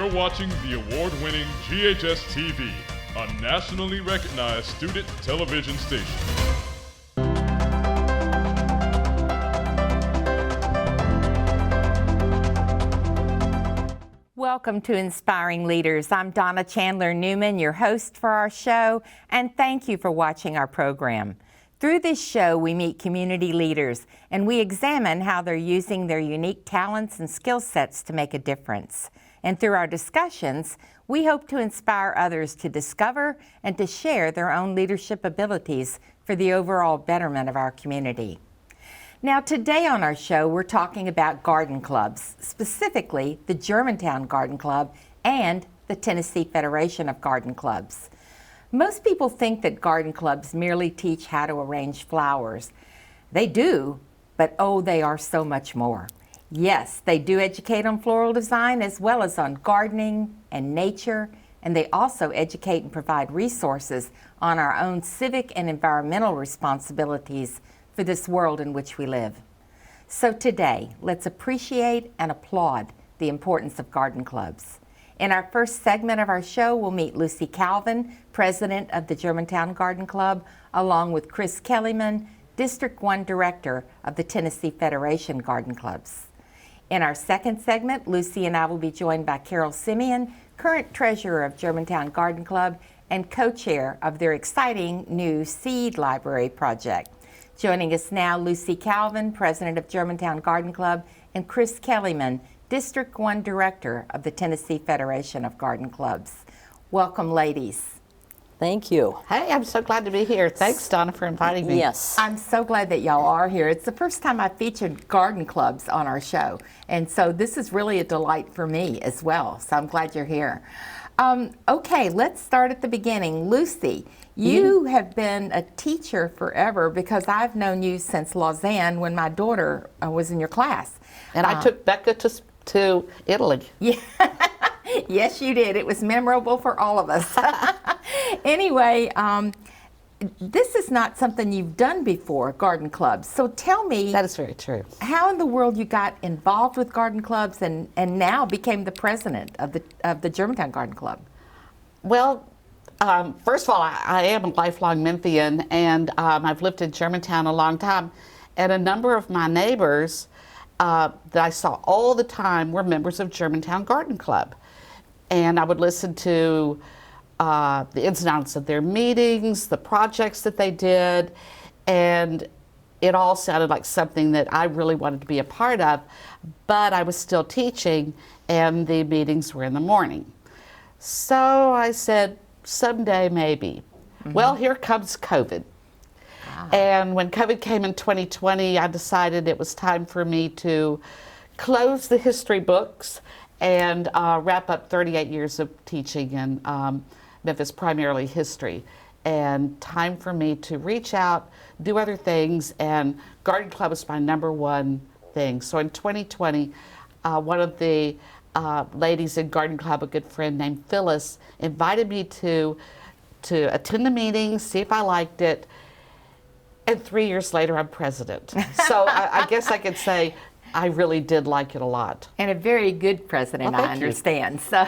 You're watching the award-winning GHS-TV, a nationally recognized student television station. Welcome to Inspiring Leaders. I'm Donna Newman, your host for our show, and thank you for watching our program. Through this show, we meet community leaders, and we examine how they're using their unique talents and skill sets to make a difference. And through our discussions, we hope to inspire others to discover and to share their own leadership abilities for the overall betterment of our community. Now, today on our show, we're talking about garden clubs, specifically the Germantown Garden Club and the Tennessee Federation of Garden Clubs. Most people think that garden clubs merely teach how to arrange flowers. They do, but oh, they are so much more. Yes, they do educate on floral design as well as on gardening and nature, and they also educate and provide resources on our own civic and environmental responsibilities for this world in which we live. So today, let's appreciate and applaud the importance of garden clubs. In our first segment of our show, we'll meet Lucy Calvin, president of the Germantown Garden Club, along with Chris Kellyman, District 1 Director of the Tennessee Federation Garden Clubs. In our second segment, Lucy and I will be joined by Carol Simeon, current treasurer of Germantown Garden Club and co-chair of their exciting new seed library project. Joining us now, Lucy Calvin, president of Germantown Garden Club, and Chris Kellyman, District 1 Director of the Tennessee Federation of Garden Clubs. Welcome, ladies. Thank you. Hey, I'm so glad to be here. Thanks, Donna, for inviting me. Yes. I'm so glad that y'all are here. It's the first time I've featured garden clubs on our show, and so this is really a delight for me as well, so I'm glad you're here. Okay, let's start at the beginning. Lucy, you have been a teacher forever because I've known you since Lausanne when my daughter was in your class. And I took Becca to Italy. Yeah. Yes, you did. It was memorable for all of us. Anyway, this is not something you've done before, garden clubs. So tell me. That is very true. How in the world you got involved with garden clubs and now became the president of the Germantown Garden Club? Well, first of all, I am a lifelong Memphian, and I've lived in Germantown a long time. And a number of my neighbors that I saw all the time were members of Germantown Garden Club. And I would listen to the ins and outs of their meetings, the projects that they did, and it all sounded like something that I really wanted to be a part of, but I was still teaching, and the meetings were in the morning. So I said, someday maybe. Mm-hmm. Well, here comes COVID. Wow. And when COVID came in 2020, I decided it was time for me to close the history books and wrap up 38 years of teaching in Memphis, primarily history. And time for me to reach out, do other things, and Garden Club is my number one thing. So in 2020, one of the ladies in Garden Club, a good friend named Phyllis, invited me to attend the meeting, see if I liked it, and 3 years later, I'm president. So I guess I could say I really did like it a lot. And a very good president, well, I understand. So,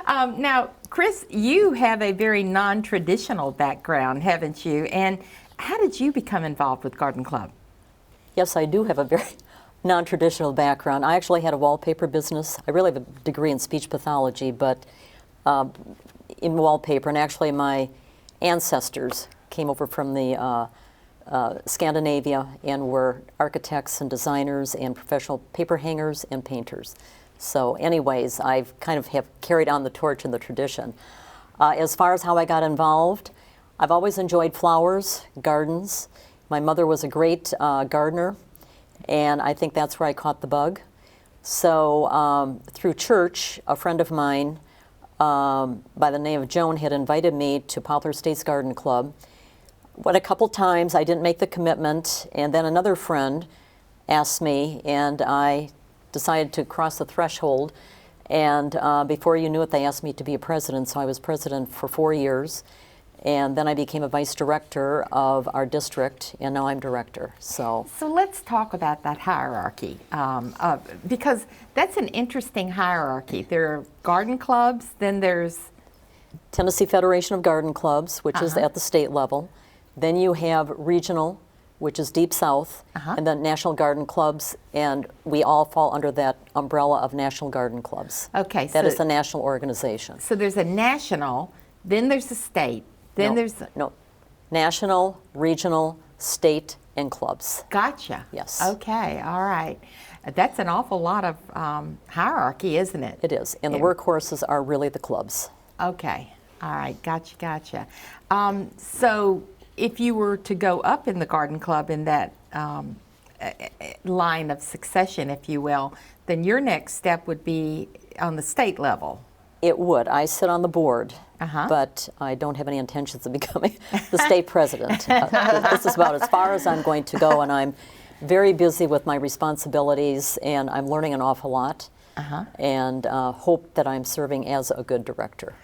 now, Chris, you have a very non-traditional background, haven't you? And how did you become involved with Garden Club? Yes, I do have a very non-traditional background. I actually had a wallpaper business. I really have a degree in speech pathology, but in wallpaper. And actually, my ancestors came over from the Scandinavia and were architects and designers and professional paper hangers and painters. So anyways, I've kind of have carried on the torch and the tradition. As far as how I got involved, I've always enjoyed flowers, gardens. My mother was a great gardener, and I think that's where I caught the bug. So through church, a friend of mine by the name of Joan had invited me to Poplar Estates Garden Club. Went a couple times, I didn't make the commitment, and then another friend asked me, and I decided to cross the threshold, and before you knew it, they asked me to be a president, so I was president for 4 years, And then I became a vice director of our district, and now I'm director. So let's talk about that hierarchy, because that's an interesting hierarchy. There are garden clubs, then there's Tennessee Federation of Garden Clubs, which is at the state level. Then you have regional, which is Deep South, and then National Garden Clubs, and we all fall under that umbrella of National Garden Clubs. Okay, that is the national organization. So there's a national, then there's a state, then there's national, regional, state, and clubs. Gotcha. Yes. Okay. All right. That's an awful lot of hierarchy, isn't it? It is, and the workhorses are really the clubs. Okay. All right. Gotcha. So if you were to go up in the garden club in that line of succession, if you will, then your next step would be on the state level. It would. I sit on the board, but I don't have any intentions of becoming the state president. This is about as far as I'm going to go, and I'm very busy with my responsibilities, and I'm learning an awful lot, and hope that I'm serving as a good director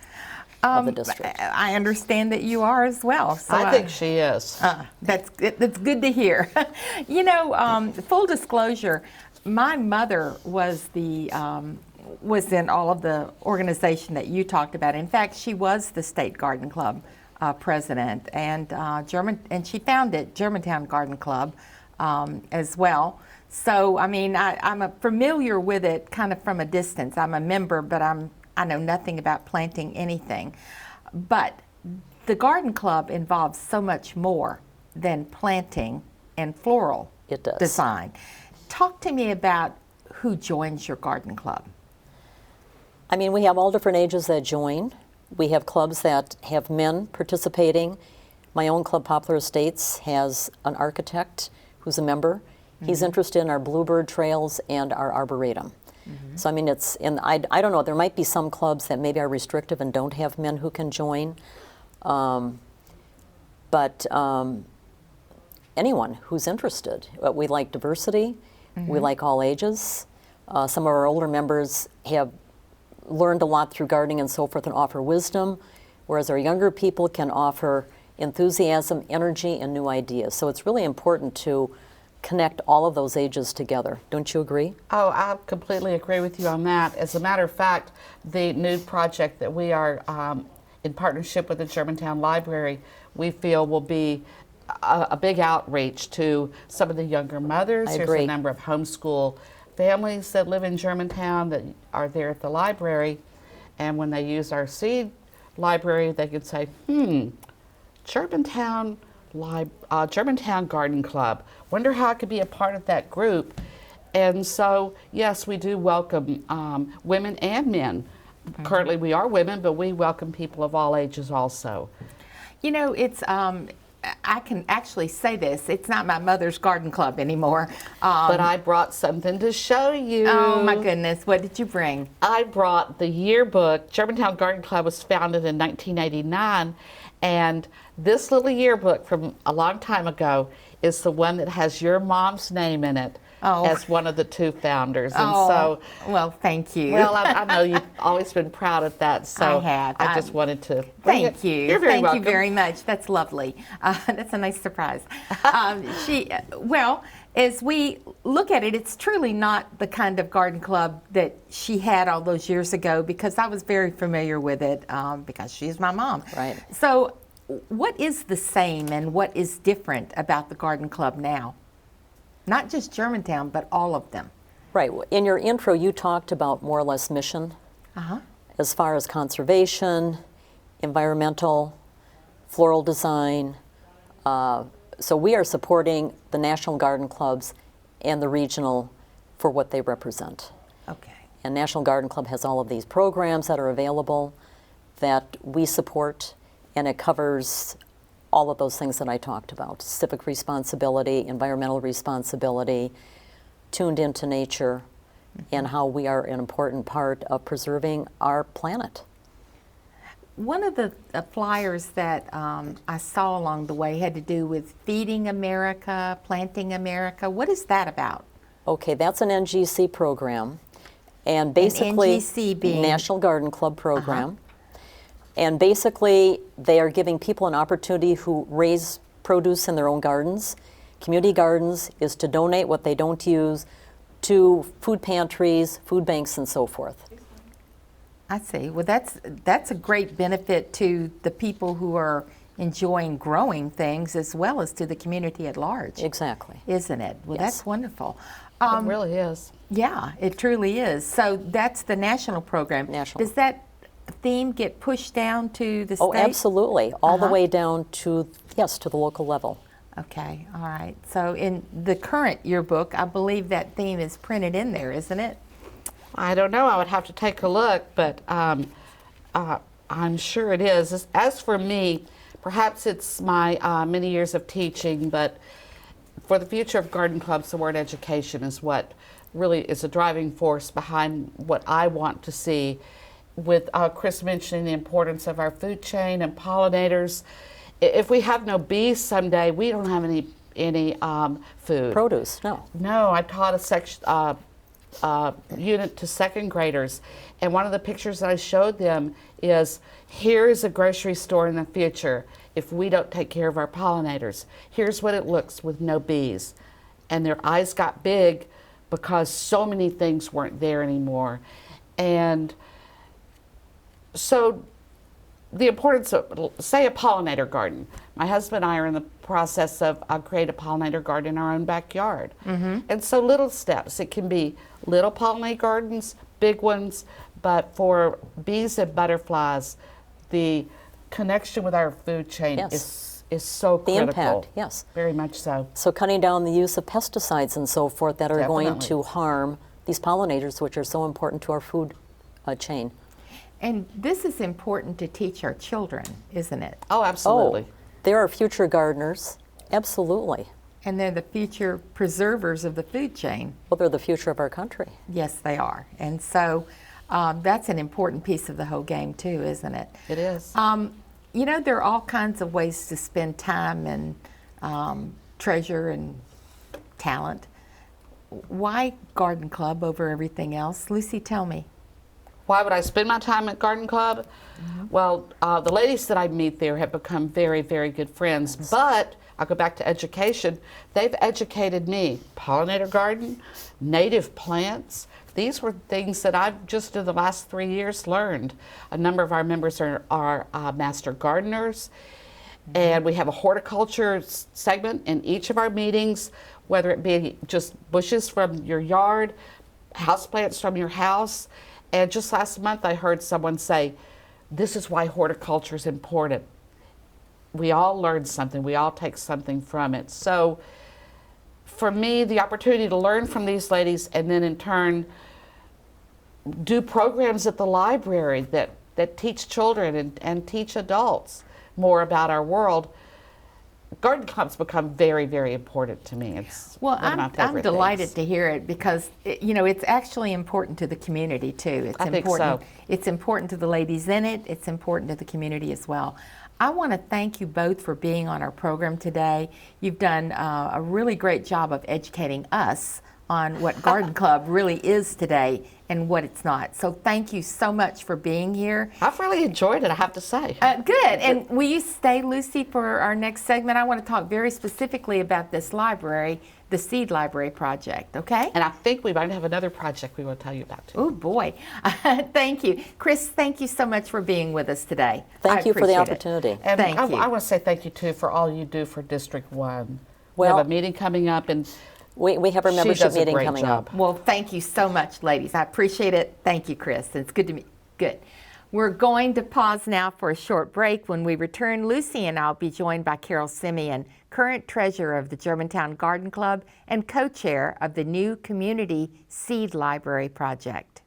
of the district. I understand that you are as well. So I think she is. That's good to hear. You know, full disclosure, my mother was was in all of the organization that you talked about. In fact, she was the state garden club president, and she founded Germantown Garden Club as well. So, I mean, I'm familiar with it kind of from a distance. I'm a member, but I know nothing about planting anything. But the garden club involves so much more than planting and floral design. Talk to me about who joins your garden club. I mean, we have all different ages that join. We have clubs that have men participating. My own club, Poplar Estates, has an architect who's a member. He's interested in our bluebird trails and our arboretum. So, I mean, I don't know, there might be some clubs that maybe are restrictive and don't have men who can join. But anyone who's interested. We like diversity. We like all ages. Some of our older members have learned a lot through gardening and so forth and offer wisdom, whereas our younger people can offer enthusiasm, energy, and new ideas. So it's really important to connect all of those ages together. Don't you agree? Oh, I completely agree with you on that. As a matter of fact, the new project that we are in partnership with the Germantown Library, we feel will be a big outreach to some of the younger mothers. I There's agree. a number of homeschool families that live in Germantown that are there at the library, and when they use our seed library, they can say, Germantown Garden Club. Wonder how I could be a part of that group. And so, yes, we do welcome women and men. Currently, we are women, but we welcome people of all ages also. You know, it's I can actually say this. It's not my mother's garden club anymore. But I brought something to show you. Oh my goodness! What did you bring? I brought the yearbook. Germantown Garden Club was founded in 1989, and this little yearbook from a long time ago is the one that has your mom's name in it as one of the two founders. And so, well, thank you. well, I know you've always been proud of that, so I have. I just wanted to bring Thank it. you. You're very welcome. Thank you very much. That's lovely. That's a nice surprise. Well, as we look at it, it's truly not the kind of garden club that she had all those years ago, because I was very familiar with it because she's my mom. Right. So what is the same and what is different about the garden club now? Not just Germantown, but all of them. Right. In your intro, you talked about more or less mission as far as conservation, environmental, floral design. So we are supporting the National Garden Clubs and the regional for what they represent. Okay. And National Garden Club has all of these programs that are available that we support, and it covers all of those things that I talked about: civic responsibility, environmental responsibility, tuned into nature, and how we are an important part of preserving our planet. One of the flyers that I saw along the way had to do with Feeding America, Planting America. What is that about? Okay, that's an NGC program, and basically NGC being? National Garden Club program. And basically, they are giving people an opportunity who raise produce in their own gardens. Community gardens is to donate what they don't use to food pantries, food banks, and so forth. I see. Well, that's a great benefit to the people who are enjoying growing things as well as to the community at large. Exactly. Isn't it? Well, Yes. that's wonderful. It really is. Yeah, it truly is. So that's the national program. National. Does that theme get pushed down to the state? Oh, absolutely. All the Uh-huh. way down to, yes, to the local level. Okay, all right. So in the current yearbook, I believe that theme is printed in there, isn't it? I don't know. I would have to take a look, but I'm sure it is. As for me, perhaps it's my many years of teaching, but for the future of garden clubs, the word education is what really is a driving force behind what I want to see. With Chris mentioning the importance of our food chain and pollinators, if we have no bees someday, we don't have any food. Produce, no. No, I taught a section unit to second graders, and one of the pictures that I showed them is, here is a grocery store in the future if we don't take care of our pollinators. Here's what it looks with no bees. And their eyes got big because so many things weren't there anymore. And so the importance of, say, a pollinator garden. My husband and I are in the process of create a pollinator garden in our own backyard. And so little steps. It can be little pollinator gardens, big ones, but for bees and butterflies, the connection with our food chain Yes. is so The critical. impact, yes. Very much so. So cutting down the use of pesticides and so forth that are going Definitely. to harm these pollinators, which are so important to our food chain. And this is important to teach our children, isn't it? Oh, absolutely. Oh, there are future gardeners, absolutely. And they're the future preservers of the food chain. Well, they're the future of our country. Yes, they are. And so that's an important piece of the whole game too, isn't it? It is. You know, there are all kinds of ways to spend time and treasure and talent. Why Garden Club over everything else? Lucy, tell me. Why would I spend my time at Garden Club? Well, the ladies that I meet there have become very, very good friends. But I'll go back to education. They've educated me. Pollinator garden, native plants. These were things that I've just in the last 3 years learned. A number of our members are master gardeners. And we have a horticulture segment in each of our meetings, whether it be just bushes from your yard, houseplants from your house. And just last month I heard someone say, this is why horticulture is important. We all learn something, we all take something from it. So for me, the opportunity to learn from these ladies and then in turn do programs at the library that teach children and teach adults more about our world, garden clubs become very, very important to me. It's Well, one of my I'm favorite delighted things. to hear it because, you know, it's actually important to the community too. It's I think important. so. It's important to the ladies in it. It's important to the community as well. I want to thank you both for being on our program today. You've done a really great job of educating us on what Garden Club really is today and what it's not. So thank you so much for being here. I've really enjoyed it, I have to say. Good. And will you stay, Lucy, for our next segment? I want to talk very specifically about this library, the Seed Library Project, okay? And I think we might have another project we will tell you about too. Oh, boy. Thank you. Chris, thank you so much for being with us today. Thank I you for the appreciate it. opportunity. And Thank you. I want to say thank you too for all you do for District 1. We Well- have a meeting coming up and We have a she membership does a meeting great coming job. up. Well, thank you so much, ladies. I appreciate it. Thank you, Chris. It's good to meet. Good. We're going to pause now for a short break. When we return, Lucy and I'll be joined by Carol Simeon, current treasurer of the Germantown Garden Club and co-chair of the new Community Seed Library Project.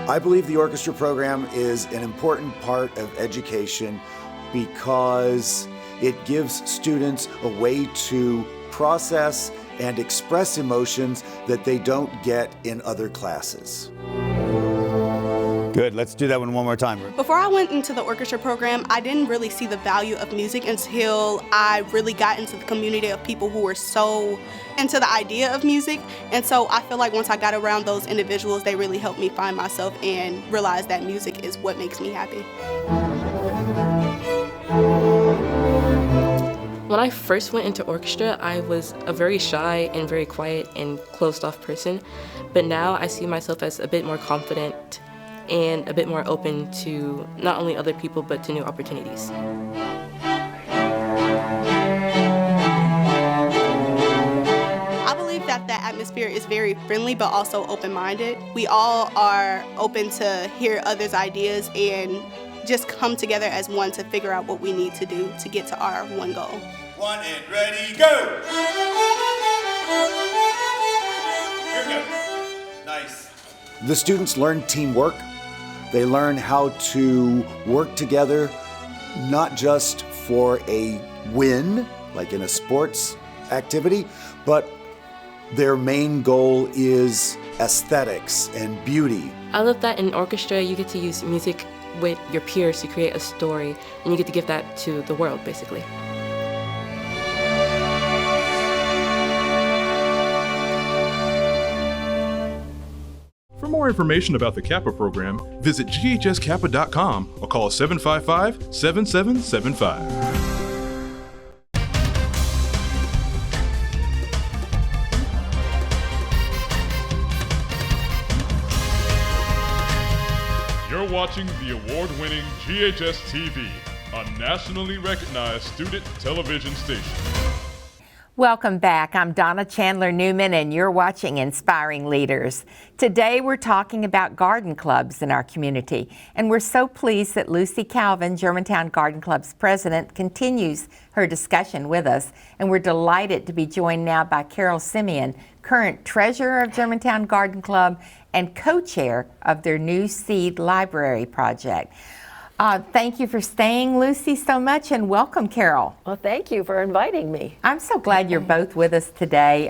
I believe the orchestra program is an important part of education because it gives students a way to process and express emotions that they don't get in other classes. Good. Let's do that one more time. Before I went into the orchestra program, I didn't really see the value of music until I really got into the community of people who were so into the idea of music. And so I feel like once I got around those individuals, they really helped me find myself and realize that music is what makes me happy. When I first went into orchestra, I was a very shy and very quiet and closed-off person, but now I see myself as a bit more confident and a bit more open to not only other people, but to new opportunities. I believe that the atmosphere is very friendly, but also open-minded. We all are open to hear others' ideas and just come together as one to figure out what we need to do to get to our one goal. 1 and ready, go! Here we go. Nice. The students learn teamwork. They learn how to work together, not just for a win, like in a sports activity, but their main goal is aesthetics and beauty. I love that in orchestra you get to use music with your peers to create a story, and you get to give that to the world, basically. For more information about the Kappa program, visit ghskappa.com or call 755-7775. You're watching the award-winning GHS-TV, a nationally recognized student television station. Welcome back. I'm Donna Newman, and you're watching Inspiring Leaders. Today we're talking about garden clubs in our community, and we're so pleased that Lucy Calvin, Germantown Garden Club's president, continues her discussion with us, and we're delighted to be joined now by Carol Simeon, current treasurer of Germantown Garden Club and co-chair of their new seed library project. Thank you for staying, Lucy, so much, and welcome, Carol. Well, thank you for inviting me. I'm so glad you're both with us today.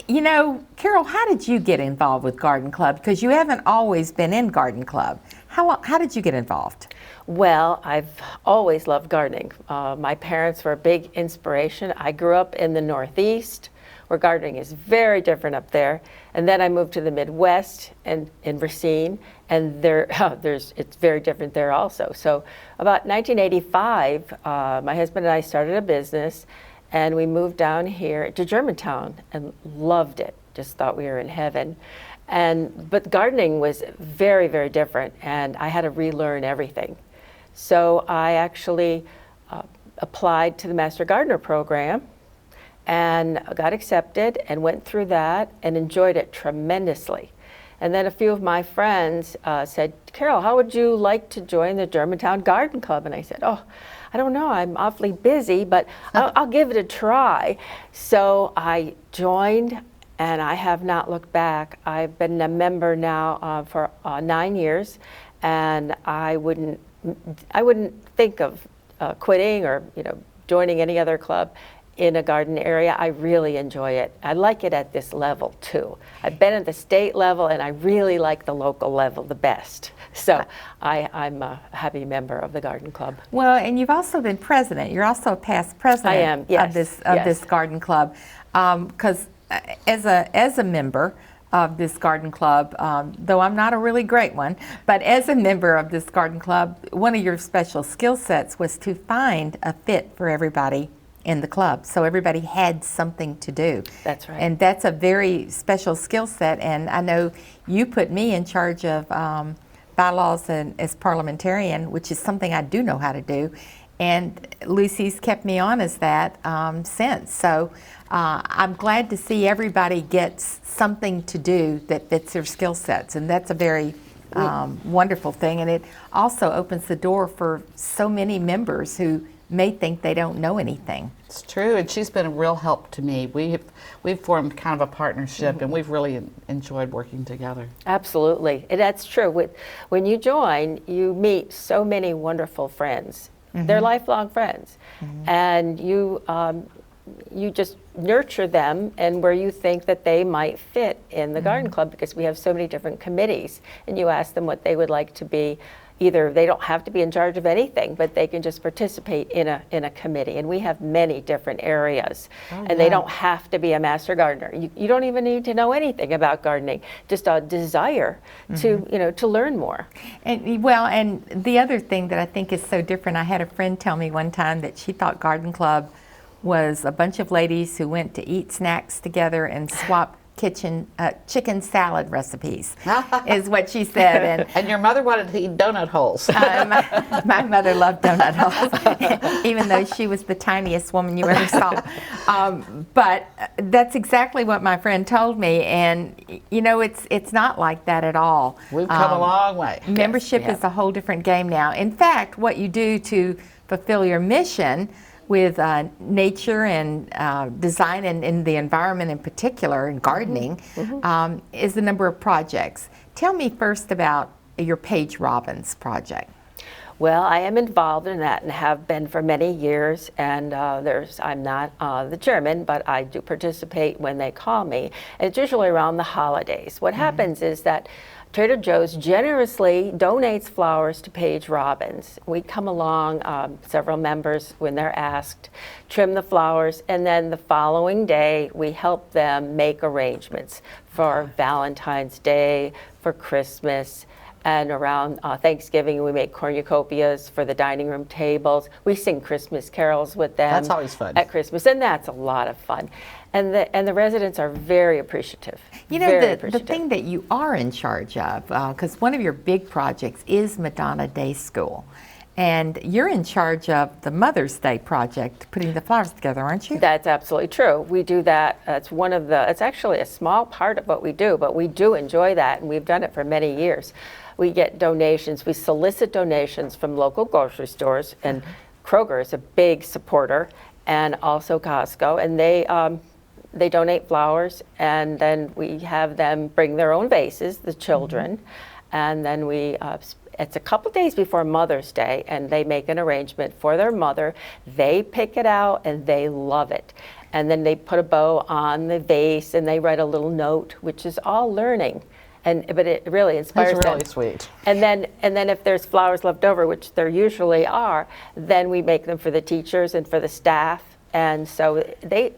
You know, Carol, how did you get involved with Garden Club? Because you haven't always been in Garden Club. How did you get involved? Well, I've always loved gardening. My parents were a big inspiration. I grew up in the Northeast, where gardening is very different up there. And then I moved to the Midwest and in Racine, and it's very different there also. So about 1985, my husband and I started a business, and we moved down here to Germantown and loved it. Just thought we were in heaven. But gardening was very, very different, and I had to relearn everything. So I actually applied to the Master Gardener program and got accepted and went through that and enjoyed it tremendously. And then a few of my friends said, Carol, how would you like to join the Germantown Garden Club? And I said, oh, I don't know, I'm awfully busy, but I'll give it a try. So I joined, and I have not looked back. I've been a member now for 9 years, and I wouldn't think of quitting or joining any other club in a garden area. I really enjoy it. I like it at this level too. I've been at the state level, and I really like the local level the best. So I'm a happy member of the garden club. Well, and you've also been president. You're also a past president I am, yes, of this garden club. Because as a member of this garden club, though I'm not a really great one, but as a member of this garden club, one of your special skill sets was to find a fit for everybody in the club, so everybody had something to do. That's right. And that's a very special skill set, and I know you put me in charge of bylaws and as parliamentarian, which is something I do know how to do, and Lucy's kept me on as that since. So I'm glad to see everybody gets something to do that fits their skill sets, and that's a very wonderful thing, and it also opens the door for so many members who may think they don't know anything. It's true, and she's been a real help to me. We've formed kind of a partnership, and we've really enjoyed working together. Absolutely, and that's true. When you join, you meet so many wonderful friends. They're lifelong friends, and you you just nurture them and where you think that they might fit in the garden club, because we have so many different committees, and you ask them what they would like to be. Either they don't have to be in charge of anything, but they can just participate in a committee. And we have many different areas. And they don't have to be a master gardener. You don't even need to know anything about gardening, just a desire to learn more. And the other thing that I think is so different, I had a friend tell me one time that she thought garden club was a bunch of ladies who went to eat snacks together and swap chicken salad recipes, is what she said. And your mother wanted to eat donut holes. My mother loved donut holes, even though she was the tiniest woman you ever saw. But that's exactly what my friend told me, and it's not like that at all. We've come a long way. Membership is a whole different game now. In fact, what you do to fulfill your mission with nature and design and in the environment in particular, and gardening, is the number of projects. Tell me first about your Paige Robbins project. Well, I am involved in that and have been for many years, and I'm not the chairman, but I do participate when they call me. And it's usually around the holidays. What happens is that Trader Joe's generously donates flowers to Paige Robbins. We come along, several members, when they're asked, trim the flowers, and then the following day we help them make arrangements for Valentine's Day, for Christmas, and around Thanksgiving we make cornucopias for the dining room tables. We sing Christmas carols with them. That's always fun. At Christmas, and that's a lot of fun. And the residents are very appreciative. The thing that you are in charge of, because one of your big projects is Madonna Day School, and you're in charge of the Mother's Day project, putting the flowers together, aren't you? That's absolutely true. We do that. It's actually a small part of what we do, but we do enjoy that, and we've done it for many years. We get donations. We solicit donations from local grocery stores, and Kroger is a big supporter, and also Costco, and they donate flowers, and then we have them bring their own vases, the children, and then it's a couple days before Mother's Day, and they make an arrangement for their mother. They pick it out, and they love it. And then they put a bow on the vase, and they write a little note, which is all learning. But it really inspires them. It's really sweet. And then if there's flowers left over, which there usually are, then we make them for the teachers and for the staff. And so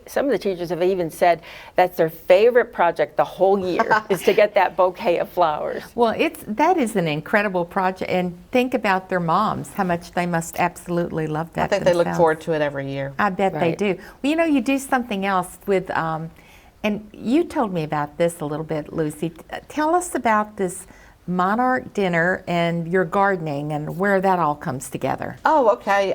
some of the teachers have even said that's their favorite project the whole year is to get that bouquet of flowers. Well, that is an incredible project, and think about their moms, how much they must absolutely love that. I think themselves. they look forward to it every year. I bet they do. Well, you do something else with, and you told me about this a little bit, Lucy. Tell us about this Monarch dinner and your gardening and where that all comes together. Oh, okay.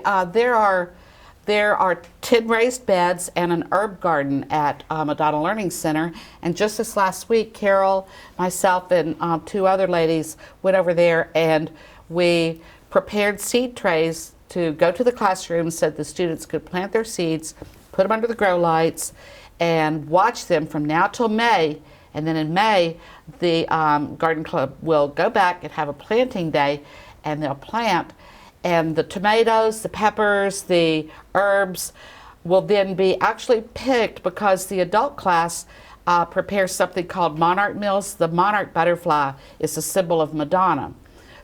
There are 10 raised beds and an herb garden at Madonna Learning Center. And just this last week, Carol, myself, and 2 other ladies went over there, and we prepared seed trays to go to the classrooms so that the students could plant their seeds, put them under the grow lights, and watch them from now till May. And then in May, the Garden Club will go back and have a planting day, and they'll plant. And the tomatoes, the peppers, the herbs will then be actually picked, because the adult class prepares something called Monarch Meals. The monarch butterfly is a symbol of Madonna.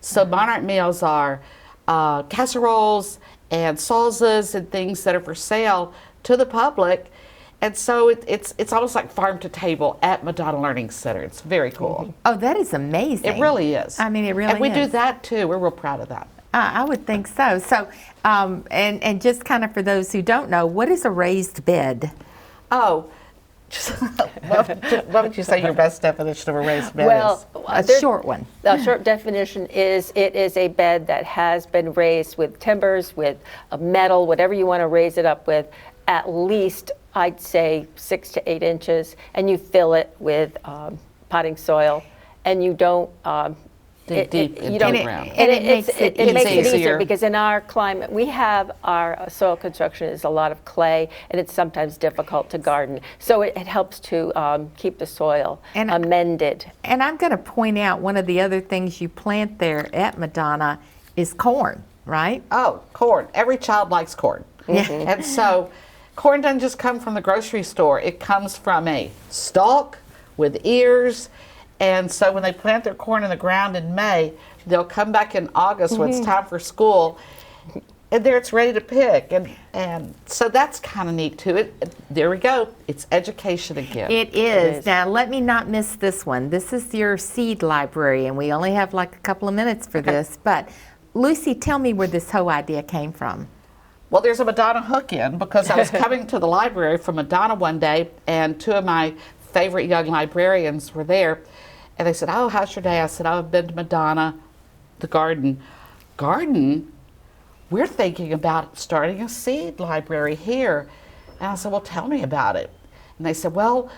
So Monarch Meals are casseroles and salsas and things that are for sale to the public. And so it's almost like farm to table at Madonna Learning Center. It's very cool. Oh, that is amazing. It really is. I mean, it really is. And we do that too. We're real proud of that. I would think so. So, and just kind of for those who don't know, what is a raised bed? Oh, what would you say your best definition of a raised bed is? A short one. The short definition is it is a bed that has been raised with timbers, with a metal, whatever you want to raise it up with, at least, I'd say, 6 to 8 inches, and you fill it with potting soil, and you don't deep into the ground. And it makes it easier because in our climate, we have our soil construction is a lot of clay, and it's sometimes difficult to garden. So it helps to keep the soil amended. And I'm going to point out one of the other things you plant there at Madonna is corn, right? Oh, corn. Every child likes corn. And so corn doesn't just come from the grocery store. It comes from a stalk with ears. And so when they plant their corn in the ground in May, they'll come back in August when it's time for school. And there it's ready to pick. And so that's kind of neat too. There we go. It's education again. It is. Now, let me not miss this one. This is your seed library, and we only have like a couple of minutes for this. But Lucy, tell me where this whole idea came from. Well, there's a Madonna hook in, because I was coming to the library from Madonna one day, and two of my favorite young librarians were there. And they said, "Oh, how's your day?" I said, "Oh, I've been to Madonna, the garden." Garden? We're thinking about starting a seed library here. And I said, "Well, tell me about it." And they said, "Well,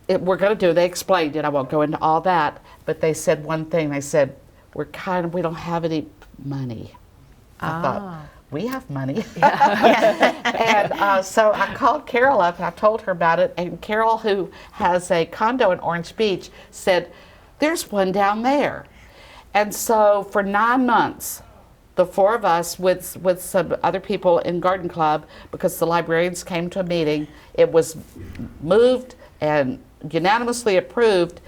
we're going to do," they explained it. I won't go into all that. But they said one thing. They said, we don't have any money. I thought, we have money. And so I called Carol up and I told her about it. And Carol, who has a condo in Orange Beach, said, "There's one down there." And so for 9 months, the four of us with some other people in Garden Club, because the librarians came to a meeting, it was moved and unanimously approved.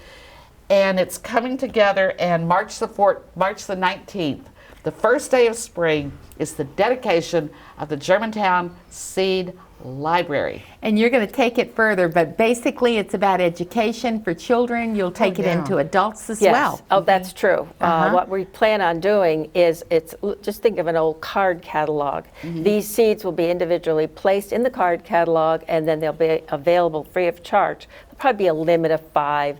And it's coming together, and March the 19th, the first day of spring, is the dedication of the Germantown Seed Library. And you're going to take it further, but basically it's about education for children. You'll take it into adults as well. Oh, that's true. What we plan on doing is, just think of an old card catalog. These seeds will be individually placed in the card catalog, and then they'll be available free of charge. There'll probably be a limit of 5,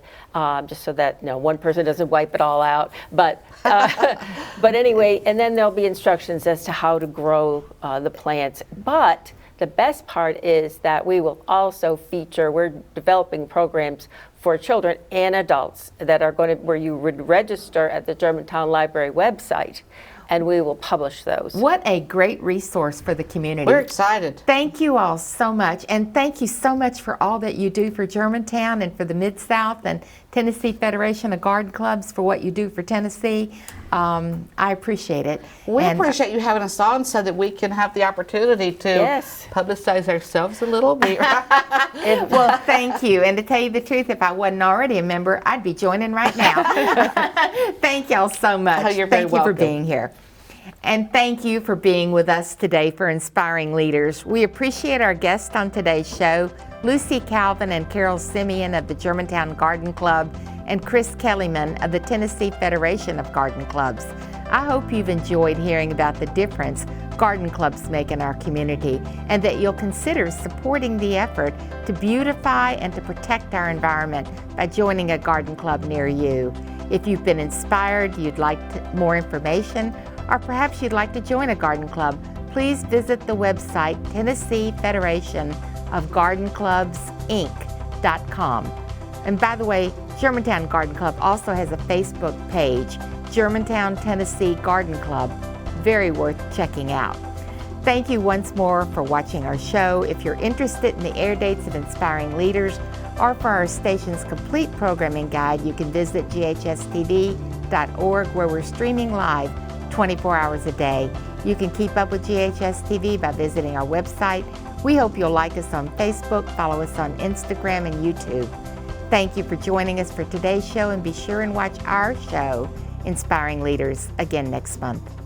just so that one person doesn't wipe it all out. But but anyway, and then there'll be instructions as to how to grow the plants. But the best part is that we will also feature, we're developing programs for children and adults that are going to, where you would register at the Germantown Library website, and we will publish those. What a great resource for the community. We're excited. Thank you all so much, and thank you so much for all that you do for Germantown and for the Mid-South and Tennessee Federation of Garden Clubs, for what you do for Tennessee. I appreciate it. We appreciate you having us on so that we can have the opportunity to publicize ourselves a little bit. Well, thank you. And to tell you the truth, if I wasn't already a member, I'd be joining right now. Thank y'all so much. Oh, you're very thank you for welcome. being here. And thank you for being with us today for Inspiring Leaders. We appreciate our guests on today's show, Lucy Calvin and Carol Simeon of the Germantown Garden Club, and Chris Kellyman of the Tennessee Federation of Garden Clubs. I hope you've enjoyed hearing about the difference garden clubs make in our community, and that you'll consider supporting the effort to beautify and to protect our environment by joining a garden club near you. If you've been inspired, you'd like more information, or perhaps you'd like to join a garden club, please visit the website Tennessee Federation of Garden Clubs Inc.com. And by the way, Germantown Garden Club also has a Facebook page, Germantown Tennessee Garden Club, very worth checking out. Thank you once more for watching our show. If you're interested in the air dates of Inspiring Leaders, or for our station's complete programming guide, you can visit GHS-TV.org, where we're streaming live 24 hours a day. You can keep up with GHS-TV by visiting our website. We hope you'll like us on Facebook, follow us on Instagram and YouTube. Thank you for joining us for today's show, and be sure and watch our show, Inspiring Leaders, again next month.